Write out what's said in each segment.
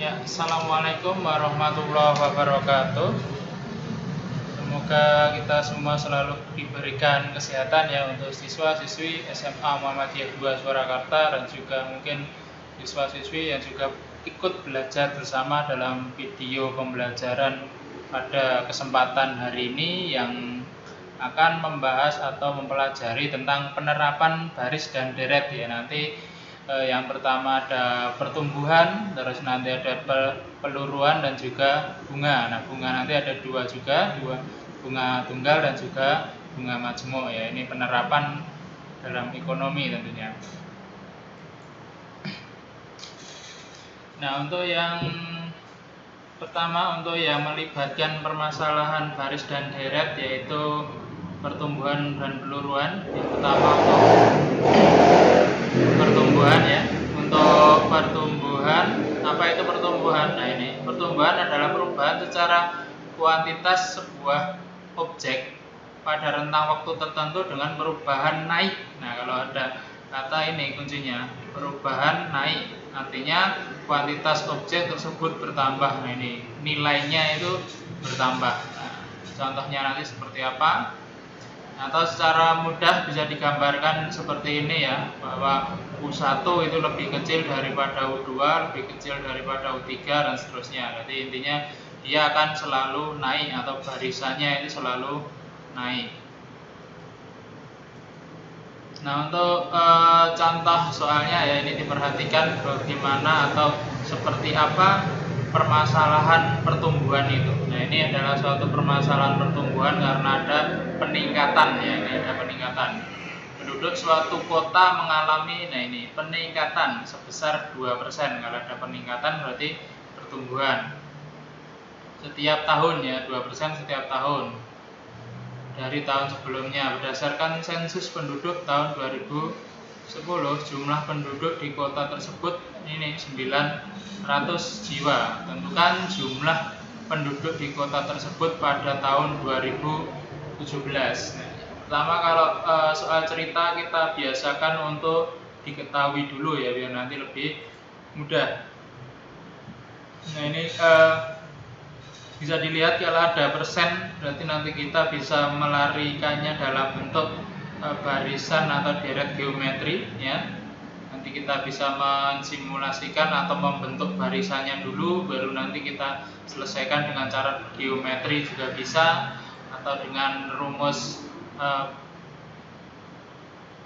Ya, assalamualaikum warahmatullahi wabarakatuh. Semoga kita semua selalu diberikan kesehatan ya untuk siswa-siswi SMA Muhammadiyah 2 Surakarta dan juga mungkin siswa-siswi yang juga ikut belajar bersama dalam video pembelajaran pada kesempatan hari ini yang akan membahas atau mempelajari tentang penerapan baris dan deret ya. Nanti yang pertama ada pertumbuhan, terus nanti ada peluruan dan juga bunga. Nah, bunga nanti ada dua juga, bunga tunggal dan juga bunga majemuk ya. Ini penerapan dalam ekonomi tentunya. Nah, untuk yang pertama, untuk yang melibatkan permasalahan baris dan deret yaitu pertumbuhan dan peluruan. Yang pertama untuk pertumbuhan ya. Untuk pertumbuhan, apa itu pertumbuhan? Nah, ini pertumbuhan adalah perubahan secara kuantitas sebuah objek pada rentang waktu tertentu dengan perubahan naik. Nah, kalau ada kata ini kuncinya, perubahan naik, artinya kuantitas objek tersebut bertambah. Nah, ini nilainya itu bertambah. Nah, contohnya nanti seperti apa? Atau secara mudah bisa digambarkan seperti ini ya, bahwa U1 itu lebih kecil daripada U2, lebih kecil daripada U3 dan seterusnya. Jadi intinya dia akan selalu naik atau barisannya itu selalu naik. Nah, untuk contoh soalnya ya, ini diperhatikan bagaimana atau seperti apa permasalahan pertumbuhan itu. Nah, ini adalah suatu permasalahan pertumbuhan karena ada peningkatan ya, ini ada peningkatan. Penduduk suatu kota mengalami, nah ini peningkatan sebesar 2%. Kalau ada peningkatan berarti pertumbuhan. Setiap tahun ya, 2% setiap tahun. Dari tahun sebelumnya, berdasarkan sensus penduduk tahun 2010, jumlah penduduk di kota tersebut ini 900 jiwa. Tentukan jumlah penduduk di kota tersebut pada tahun 2017. Nah, pertama kalau soal cerita kita biasakan untuk diketahui dulu ya, biar nanti lebih mudah. Nah, ini bisa dilihat kalau ada persen, berarti nanti kita bisa melarikannya dalam bentuk barisan atau deret geometri ya. Nanti kita bisa mensimulasikan atau membentuk barisannya dulu, baru nanti kita selesaikan dengan cara geometri juga bisa, atau dengan rumus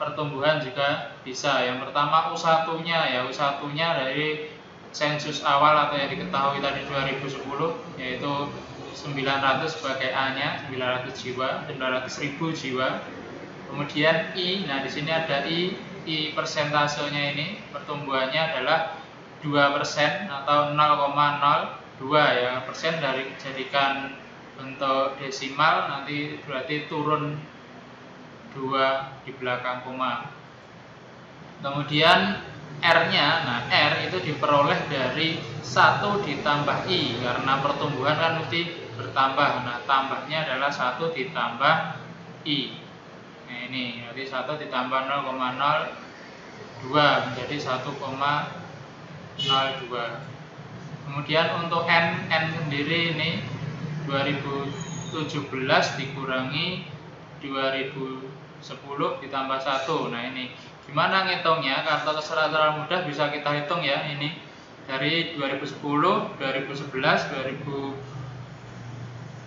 pertumbuhan juga bisa. Yang pertama U1-nya ya, U1-nya dari sensus awal atau yang diketahui tadi 2010 yaitu 900 sebagai A-nya, 900 jiwa, 900.000 jiwa. Kemudian I, nah di sini ada I persentasenya ini pertumbuhannya adalah 2% atau 0,02 ya, persen dari jadikan bentuk desimal nanti berarti turun 2 di belakang koma. Kemudian R-nya, nah R itu diperoleh dari 1 ditambah I, karena pertumbuhan kan mesti bertambah. Nah, tambahnya adalah 1 ditambah I. Nah, ini jadi 1 ditambah 0,02 menjadi 1,02. Kemudian untuk N sendiri ini 2017 dikurangi 2010 ditambah 1. Nah, ini gimana ngitungnya? Kalau secara mudah bisa kita hitung ya, ini dari 2010, 2011, 2012,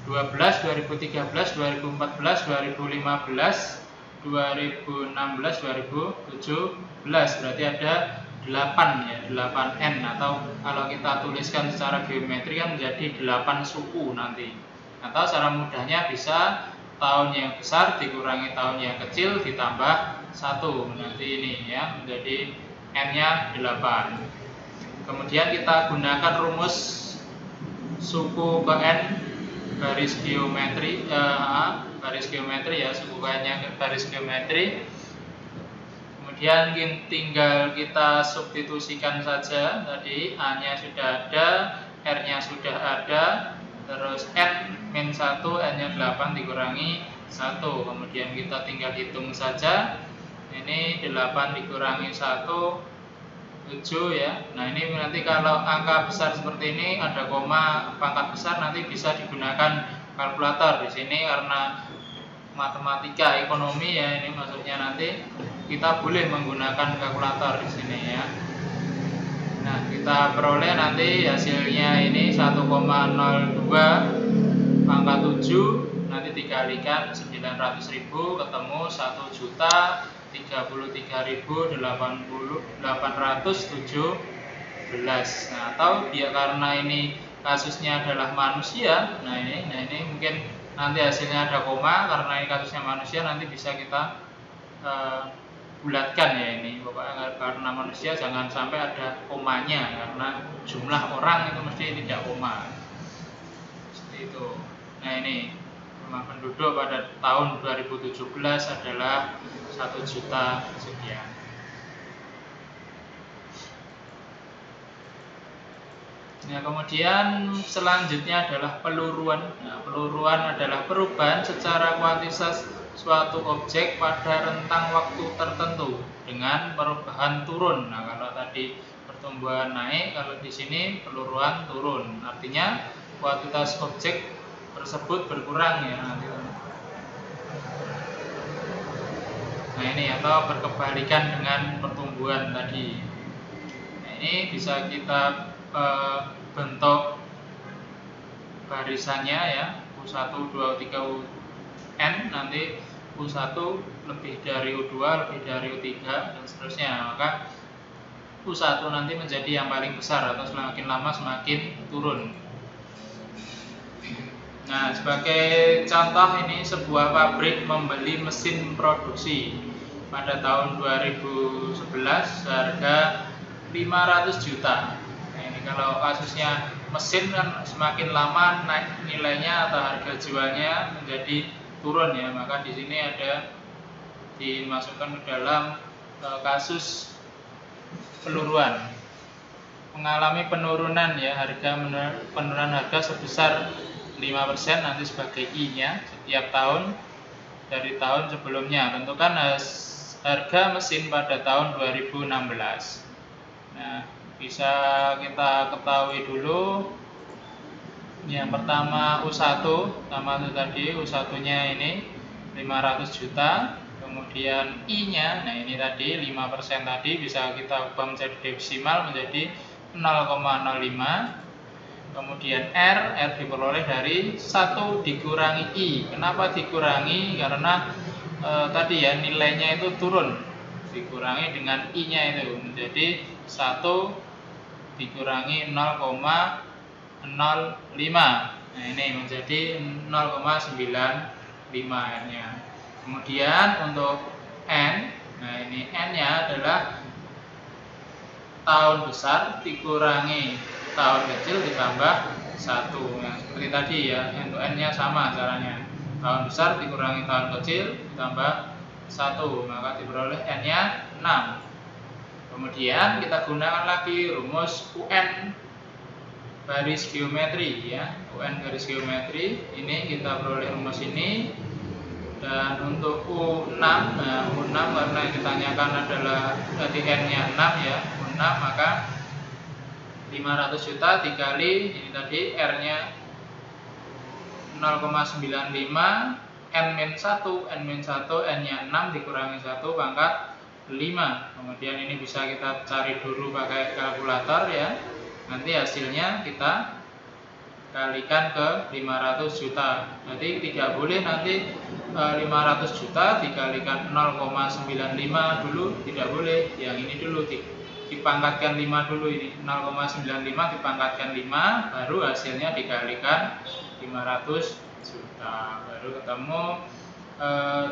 2013, 2014, 2015, 2016, 2017. Berarti ada 8 ya, 8N, atau kalau kita tuliskan secara geometri kan menjadi 8 suku nanti. Atau secara mudahnya bisa tahun yang besar dikurangi tahun yang kecil ditambah 1, nanti ini ya menjadi N-nya 8. Kemudian kita gunakan rumus suku ke N baris geometri ya, suku ke N-nya baris geometri. Kemudian tinggal kita substitusikan saja, tadi A-nya sudah ada, R-nya sudah ada, terus N-1, N-nya 8 dikurangi 1. Kemudian kita tinggal hitung saja. Ini 8 dikurangi 1 ya. Nah, ini nanti kalau angka besar seperti ini ada koma pangkat besar nanti bisa digunakan kalkulator di sini karena matematika ekonomi ya, ini maksudnya nanti kita boleh menggunakan kalkulator di sini ya. Nah, kita peroleh nanti hasilnya ini 1,02 pangkat 7 nanti dikalikan 900.000 ketemu 1.33.817. Nah, atau dia karena ini kasusnya adalah manusia. Nah, ini mungkin nanti hasilnya ada koma karena ini kasusnya manusia, nanti bisa kita bulatkan ya ini. Pokoknya karena manusia jangan sampai ada komanya karena jumlah orang itu mesti tidak koma. Seperti itu. Nah, ini jumlah penduduk pada tahun 2017 adalah 1 juta sekian. Nah, kemudian selanjutnya adalah peluruan. Nah, peluruan adalah perubahan secara kuantitas suatu objek pada rentang waktu tertentu dengan perubahan turun. Nah, kalau tadi pertumbuhan naik, kalau di sini peluruan turun. Artinya kuantitas objek tersebut berkurang ya nanti. Nah, ini atau berkebalikan dengan pertumbuhan tadi. Nah, ini bisa kita bentuk barisannya ya, U1, U2, U3, UN, nanti U1 lebih dari U2, lebih dari U3 dan seterusnya. Maka U1 nanti menjadi yang paling besar atau semakin lama semakin turun. Nah, sebagai contoh ini sebuah pabrik membeli mesin produksi pada tahun 2011 harga 500 juta. Nah, ini kalau kasusnya mesin kan semakin lama naik nilainya atau harga jualnya menjadi turun ya, maka di sini ada dimasukkan ke dalam kasus peluruan. Mengalami penurunan ya, penurunan harga sebesar 5% nanti sebagai I-nya setiap tahun dari tahun sebelumnya. Tentukan harga mesin pada tahun 2016. Nah, bisa kita ketahui dulu. Yang pertama U1, sama itu tadi U1-nya ini 500 juta. Kemudian I-nya, nah ini tadi 5% tadi bisa kita ubah menjadi desimal menjadi 0,05. Kemudian R diperoleh dari 1 dikurangi I. Kenapa dikurangi? Karena tadi ya nilainya itu turun. Dikurangi dengan I-nya itu menjadi 1 dikurangi 0,05. Nah, ini menjadi 0,95 R-nya. Kemudian untuk N, nah ini N-nya adalah tahun besar dikurangi tahun kecil ditambah 1. Nah, seperti tadi ya, untuk N-nya sama caranya. Tahun besar dikurangi tahun kecil ditambah 1, maka diperoleh N-nya 6. Kemudian kita gunakan lagi rumus UN garis geometri ya. UN garis geometri, ini kita peroleh rumus ini. Dan untuk U6, nah U6 karena yang ditanyakan adalah tadi N-nya 6 ya, U6 maka 500 juta dikali ini tadi R-nya 0,95, N-1, N-1, N-nya 6 dikurangi 1 pangkat 5. Kemudian ini bisa kita cari dulu pakai kalkulator ya. Nanti hasilnya kita kalikan ke 500 juta. Jadi tidak boleh nanti 500 juta dikalikan 0,95 dulu, tidak boleh. Yang ini dulu dipangkatkan 5 dulu, ini 0,95 dipangkatkan 5, baru hasilnya dikalikan 500 juta, baru ketemu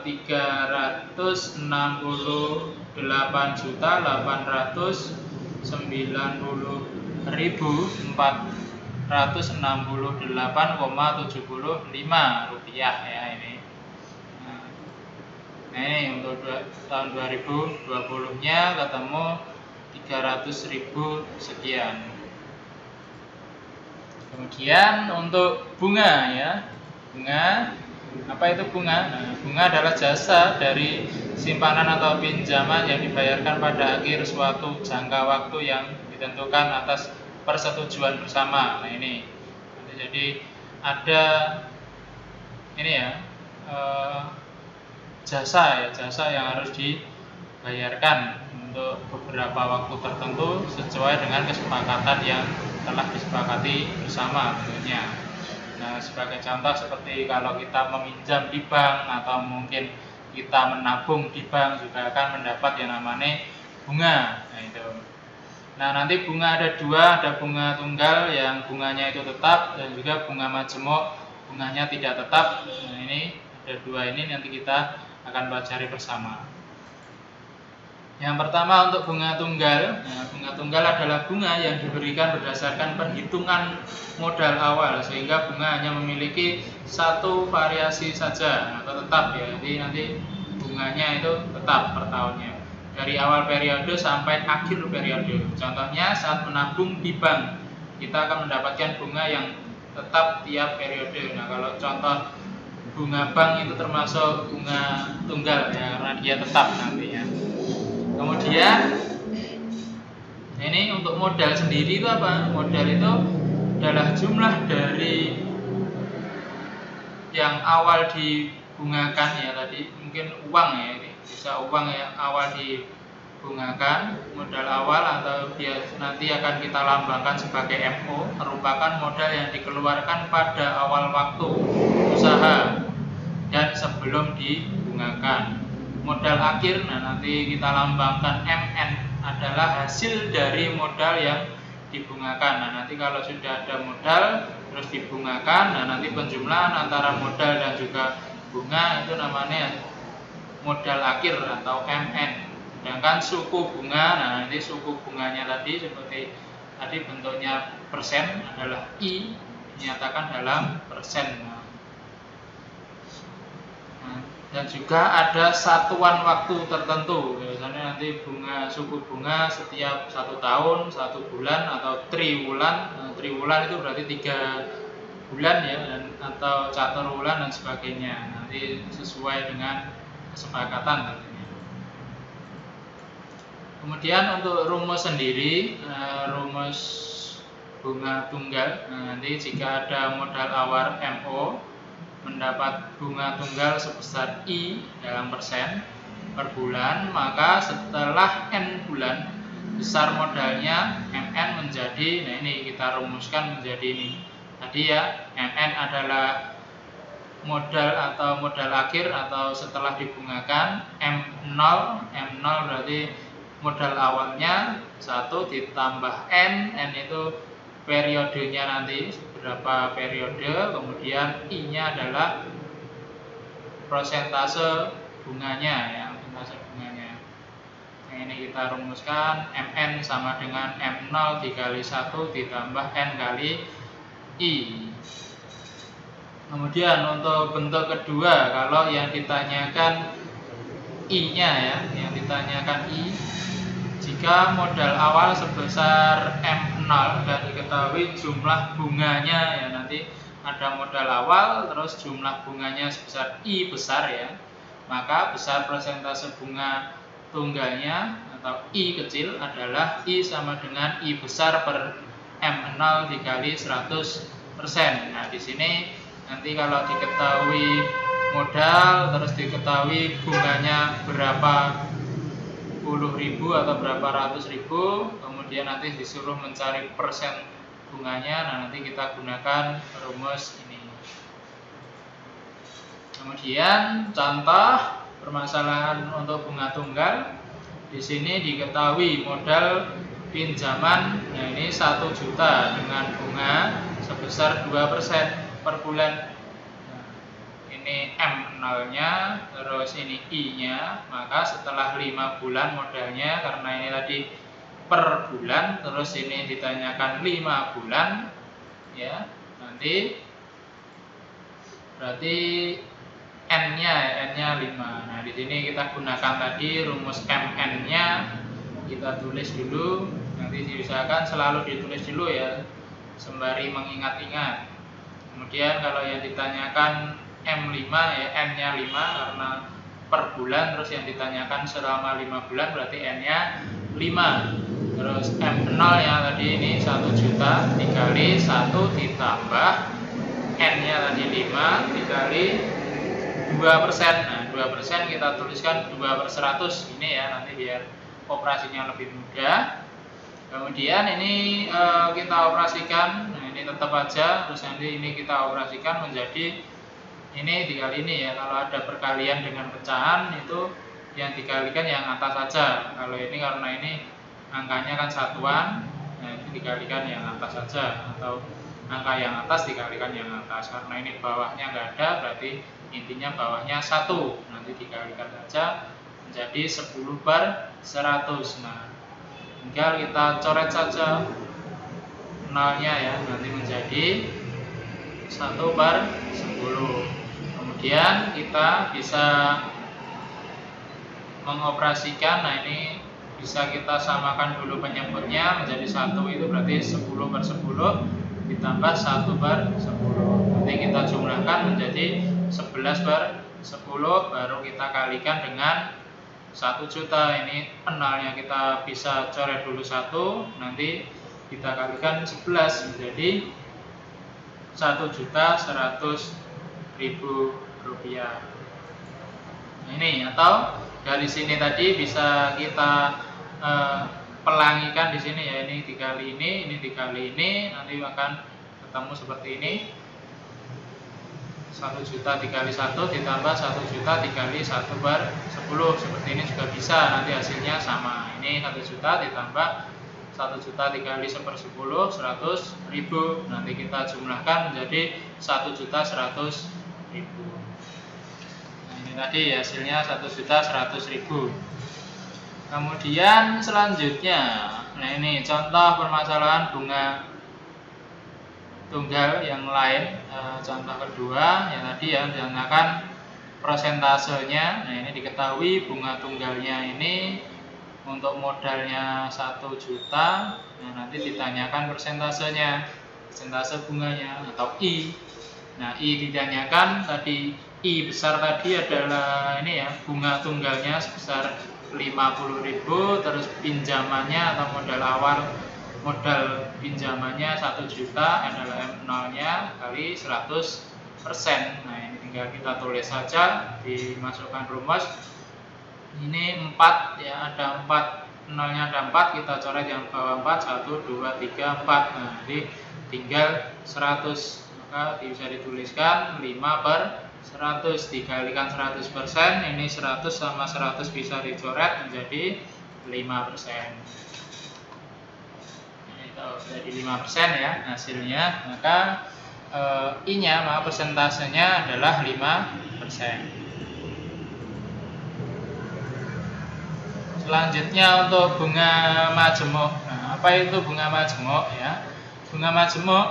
368.468,75 rupiah ya ini. Nah, ini untuk tahun 2020-nya ketemu 300.000 sekian. Kemudian untuk bunga ya. Bunga, apa itu bunga? Nah, bunga adalah jasa dari simpanan atau pinjaman yang dibayarkan pada akhir suatu jangka waktu yang ditentukan atas persetujuan bersama. Nah ini, jadi ada ini ya, jasa yang harus dibayarkan untuk beberapa waktu tertentu sesuai dengan kesepakatan yang telah disepakati bersama tentunya. Nah, sebagai contoh seperti kalau kita meminjam di bank atau mungkin kita menabung di bank juga akan mendapat yang namanya bunga. Nah, itu. Nah, nanti bunga ada dua, ada bunga tunggal yang bunganya itu tetap dan juga bunga majemuk bunganya tidak tetap. Nah, ini ada dua ini nanti kita akan pelajari bersama. Yang pertama untuk bunga tunggal. Nah, bunga tunggal adalah bunga yang diberikan berdasarkan perhitungan modal awal sehingga bunga hanya memiliki satu variasi saja atau tetap ya. Jadi nanti bunganya itu tetap per tahunnya dari awal periode sampai akhir periode. Contohnya saat menabung di bank kita akan mendapatkan bunga yang tetap tiap periode. Nah, kalau contoh bunga bank itu termasuk bunga tunggal ya karena dia tetap nantinya. Kemudian ini untuk modal sendiri itu apa? Modal itu adalah jumlah dari yang awal dibungakan ya tadi, mungkin uang ya, ini bisa uang yang awal dibungakan, modal awal atau dia nanti akan kita lambangkan sebagai MO, merupakan modal yang dikeluarkan pada awal waktu usaha dan sebelum dibungakan. Modal akhir, nah nanti kita lambangkan MN, adalah hasil dari modal yang dibungakan. Nah nanti kalau sudah ada modal terus dibungakan, nah nanti penjumlahan antara modal dan juga bunga itu namanya modal akhir atau MN. Sedangkan suku bunga, nah nanti suku bunganya tadi seperti tadi bentuknya persen adalah I, dinyatakan dalam persen. Dan juga ada satuan waktu tertentu, biasanya nanti bunga suku bunga setiap 1 tahun, 1 bulan atau triwulan. Triwulan itu berarti 3 bulan ya, dan atau caturwulan dan sebagainya. Nanti sesuai dengan kesepakatan tentunya. Kemudian untuk rumus sendiri, rumus bunga tunggal. Nanti jika ada modal awal MO mendapat bunga tunggal sebesar I dalam persen per bulan, maka setelah N bulan besar modalnya MN menjadi, nah ini kita rumuskan menjadi ini tadi ya, MN adalah modal atau modal akhir atau setelah dibungakan, M0 berarti modal awalnya 1 ditambah N itu periodenya nanti berapa periode, kemudian I-nya adalah persentase bunganya ya, persentase bunganya. Nah, ini kita rumuskan MN sama dengan M0 dikali 1 ditambah N kali I. Kemudian untuk bentuk kedua, kalau yang ditanyakan I-nya ya, yang ditanyakan I, jika modal awal sebesar M0 dan diketahui jumlah bunganya ya, nanti ada modal awal terus jumlah bunganya sebesar I besar ya, maka besar persentase bunga tunggalnya atau I kecil adalah I sama dengan I besar per M0 dikali 100%. Nah, di sini nanti kalau diketahui modal terus diketahui bunganya berapa puluh ribu atau berapa ratus ribu, kemudian nanti disuruh mencari persen bunganya, nah nanti kita gunakan rumus ini. Kemudian contoh permasalahan untuk bunga tunggal, di sini diketahui modal pinjaman, nah ini 1 juta dengan bunga sebesar 2% per bulan. Ini M0-nya, terus ini I-nya, maka setelah 5 bulan modalnya, karena ini tadi per bulan, terus ini ditanyakan 5 bulan ya, nanti berarti N-nya 5. Nah, di sini kita gunakan tadi rumus MN-nya, kita tulis dulu, nanti diusahakan selalu ditulis dulu ya, sembari mengingat-ingat. Kemudian kalau yang ditanyakan M5 ya, N-nya 5 karena per bulan, terus yang ditanyakan selama 5 bulan berarti N-nya 5. Terus M0 nya tadi ini 1 juta dikali 1 ditambah N-nya tadi 5 dikali 2%. Nah, 2% kita tuliskan 2/100 ini ya, nanti biar operasinya lebih mudah. Kemudian ini kita operasikan, nah ini tetap aja, terus nanti ini kita operasikan menjadi ini dikali ini ya. Kalau ada perkalian dengan pecahan itu yang dikalikan yang atas saja. Kalau ini karena ini angkanya kan satuan, nah itu dikalikan yang atas saja, atau angka yang atas dikalikan yang atas. Karena ini bawahnya nggak ada, berarti intinya bawahnya 1, nanti dikalikan saja menjadi 10/100. Nah, tinggal kita coret saja nolnya ya, nanti menjadi 1/10. Kemudian kita bisa mengoperasikan, nah ini bisa kita samakan dulu penyebutnya menjadi 1, itu berarti 10/10 ditambah 1/10. Nanti kita jumlahkan menjadi 11/10, baru kita kalikan dengan 1 juta. Ini nolnya kita bisa coret dulu 1, nanti kita kalikan 11 menjadi 1.100.000 rupiah. Ini atau dari sini tadi bisa kita pelangikan di sini ya, ini dikali ini dikali ini, nanti akan ketemu seperti ini. 1 juta dikali 1 ditambah 1 juta dikali 1/10, seperti ini juga bisa, nanti hasilnya sama. Ini 1 juta ditambah 1 juta dikali 1/10, 100.000, nanti kita jumlahkan menjadi 1.100.000. Nah, ini tadi hasilnya 1.100.000. Kemudian selanjutnya, nah ini contoh permasalahan bunga tunggal yang lain. Contoh kedua yang tadi yang ditanyakan prosentasenya. Nah ini diketahui bunga tunggalnya ini untuk modalnya 1 juta. Nah nanti ditanyakan persentasenya, persentase bunganya atau I. Nah I ditanyakan tadi, I besar tadi adalah ini ya, bunga tunggalnya sebesar 50.000, terus pinjamannya atau modal awal, modal pinjamannya 1 juta adalah M0 nya kali 100%. Nah ini tinggal kita tulis saja, dimasukkan rumus. Ini 4 ya, ada 4, nolnya ada 4, kita coret yang bawah 4, 1, 2, 3, 4. Nah jadi tinggal 100, maka bisa dituliskan 5/100 dikalikan 100%, ini 100 sama 100 bisa dicoret menjadi 5%. Itu jadi 5% ya hasilnya, maka I-nya, maka persentasenya adalah 5%. Selanjutnya untuk bunga majemuk. Nah, apa itu bunga majemuk ya? Bunga majemuk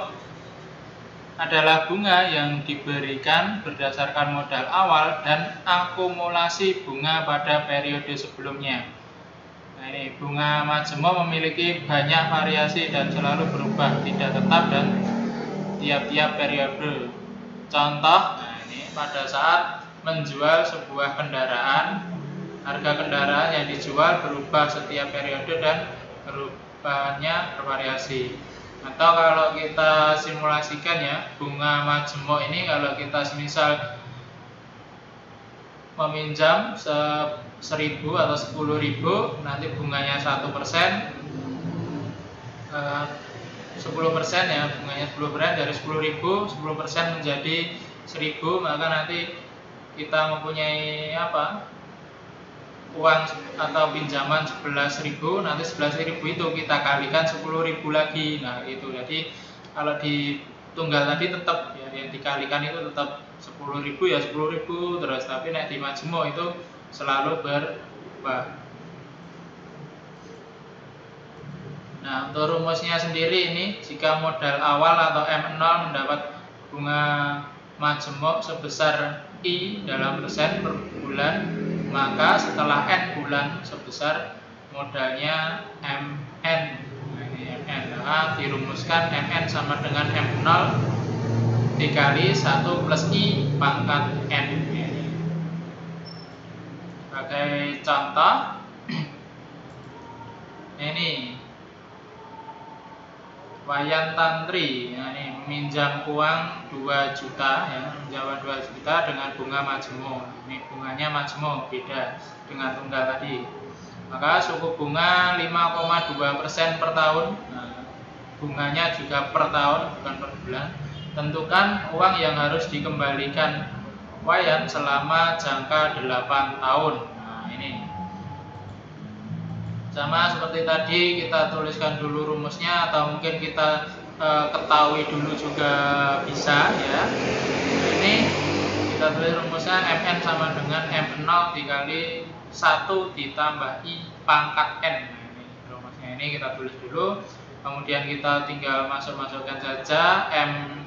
adalah bunga yang diberikan berdasarkan modal awal dan akumulasi bunga pada periode sebelumnya. Nah ini bunga majemuk memiliki banyak variasi dan selalu berubah, tidak tetap dan tiap-tiap periode. Contoh, nah ini pada saat menjual sebuah kendaraan, harga kendaraan yang dijual berubah setiap periode dan perubahannya bervariasi. Atau kalau kita simulasikan ya, bunga majemuk ini kalau kita semisal meminjam 1.000 atau 10.000, nanti bunganya 1%, 10% ya, bunganya 10%, dari 10.000 10% menjadi 1.000, maka nanti kita mempunyai apa? Uang atau pinjaman 11.000, nanti 11.000 itu kita kalikan 10.000 lagi. Nah itu, jadi kalau di tunggal tadi tetap ya, yang dikalikan itu tetap 10.000 ya 10.000 terus, tapi naik di majemuk itu selalu berubah. Nah untuk rumusnya sendiri ini, jika modal awal atau M0 mendapat bunga majemuk sebesar I dalam persen per bulan, maka setelah N bulan sebesar modalnya MN. Nah ini MN, nah, dirumuskan MN sama dengan M0 dikali 1 plus I pangkat N. sebagai contoh ini Wayan Tantri, ya, ini meminjam uang 2 juta, ya, meminjam 2 juta dengan bunga majemuk. Ini bunganya majemuk, beda dengan tunggal tadi. Maka suku bunga 5,2% per tahun. Nah, bunganya juga per tahun, bukan per bulan. Tentukan uang yang harus dikembalikan Wayan selama jangka 8 tahun. Nah, ini sama seperti tadi, kita tuliskan dulu rumusnya, atau mungkin kita ketahui dulu juga bisa, ya. Ini kita tulis rumusnya MN sama dengan M0 dikali 1 ditambah I pangkat N. Nah, ini rumusnya, ini kita tulis dulu. Kemudian kita tinggal masukkan saja MN,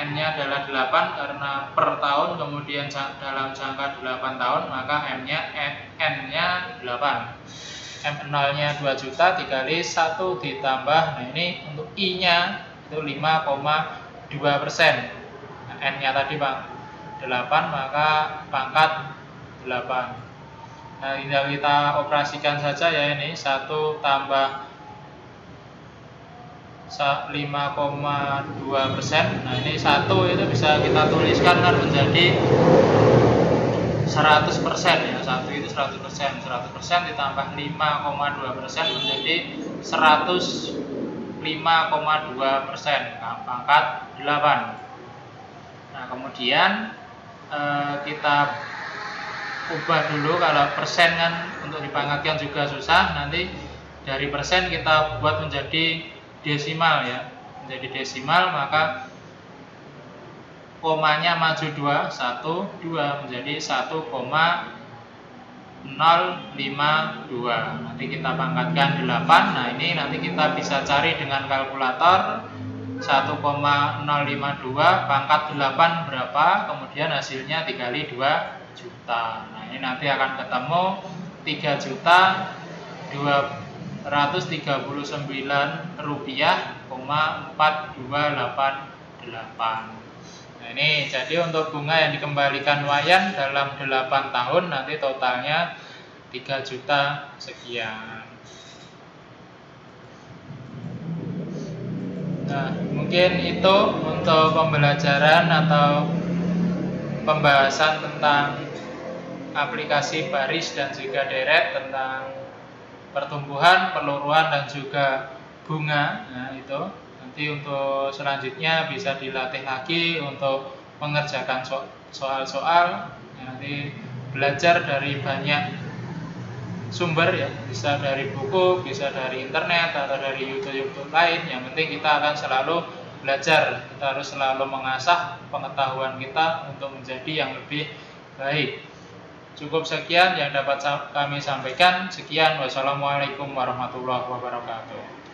N-nya adalah 8 karena per tahun, kemudian dalam jangka 8 tahun, maka N-nya 8. M0-nya 2 juta dikali 1 ditambah, nah ini untuk I-nya itu 5,2%. N-nya tadi Bang 8, maka pangkat 8. Nah, tinggal kita operasikan saja ya, ini 1 tambah 5,2%. Nah, ini 1 itu bisa kita tuliskan kan menjadi 100%, ya. 1 itu 100%. 100% ditambah 5,2% menjadi 105,2%. Nah, pangkat 8. Nah, kemudian kita ubah dulu. Kalau persen kan untuk dipangkatkan juga susah. Nanti dari persen kita buat menjadi desimal, ya. Menjadi desimal, maka komanya maju 2, 1, 2 menjadi 1,052. Nanti kita pangkatkan 8. Nah, ini nanti kita bisa cari dengan kalkulator. 1,052 pangkat 8 berapa? Kemudian hasilnya dikali 2 juta. Nah, ini nanti akan ketemu 3.239 rupiah, 4288. Nah, ini jadi untuk bunga yang dikembalikan Wayan dalam 8 tahun nanti totalnya 3 juta sekian. Nah, mungkin itu untuk pembelajaran atau pembahasan tentang aplikasi baris dan juga deret, tentang pertumbuhan, peluruan, dan juga bunga. Nah, itu nanti untuk selanjutnya bisa dilatih lagi untuk mengerjakan soal-soal. Nanti belajar dari banyak sumber, ya, bisa dari buku, bisa dari internet, atau dari YouTube lain. Yang penting kita akan selalu belajar, kita harus selalu mengasah pengetahuan kita untuk menjadi yang lebih baik. Cukup sekian yang dapat kami sampaikan. Sekian, wassalamualaikum warahmatullahi wabarakatuh.